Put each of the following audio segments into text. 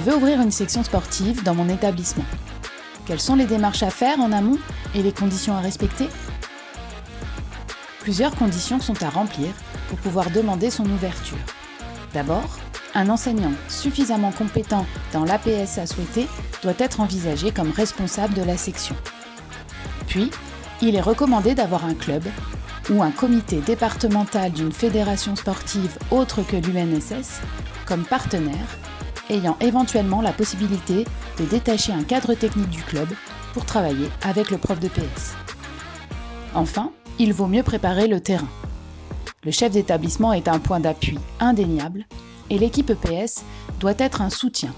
veux ouvrir une section sportive dans mon établissement. Quelles sont les démarches à faire en amont et les conditions à respecter ? Plusieurs conditions sont à remplir pour pouvoir demander son ouverture. D'abord, un enseignant suffisamment compétent dans l'APS à souhaiter doit être envisagé comme responsable de la section. Puis, il est recommandé d'avoir un club ou un comité départemental d'une fédération sportive autre que l'UNSS comme partenaire, ayant éventuellement la possibilité de détacher un cadre technique du club pour travailler avec le prof de PS. Enfin, il vaut mieux préparer le terrain. Le chef d'établissement est un point d'appui indéniable et l'équipe EPS doit être un soutien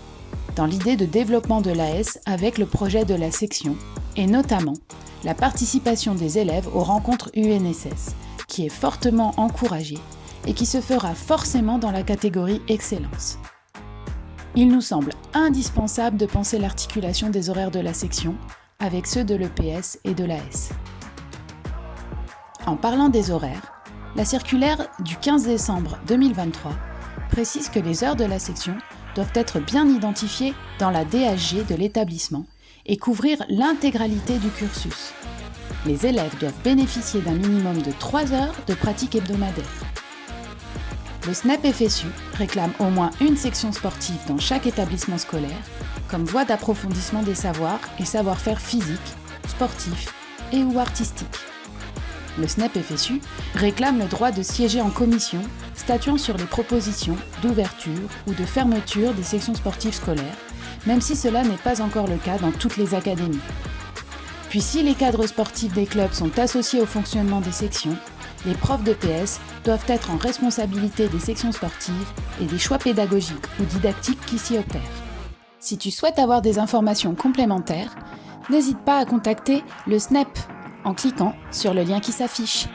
dans l'idée de développement de l'AS avec le projet de la section et notamment la participation des élèves aux rencontres UNSS qui est fortement encouragée et qui se fera forcément dans la catégorie excellence. Il nous semble indispensable de penser l'articulation des horaires de la section avec ceux de l'EPS et de l'AS. En parlant des horaires, la circulaire du 15 décembre 2023 précise que les heures de la section doivent être bien identifiées dans la DHG de l'établissement et couvrir l'intégralité du cursus. Les élèves doivent bénéficier d'un minimum de 3 heures de pratique hebdomadaire. Le SNEP FSU réclame au moins une section sportive dans chaque établissement scolaire comme voie d'approfondissement des savoirs et savoir-faire physiques, sportifs et ou artistiques. Le SNEP FSU réclame le droit de siéger en commission statuant sur les propositions d'ouverture ou de fermeture des sections sportives scolaires, même si cela n'est pas encore le cas dans toutes les académies. Puis si les cadres sportifs des clubs sont associés au fonctionnement des sections, les profs de PS doivent être en responsabilité des sections sportives et des choix pédagogiques ou didactiques qui s'y opèrent. Si tu souhaites avoir des informations complémentaires, n'hésite pas à contacter le SNEP en cliquant sur le lien qui s'affiche.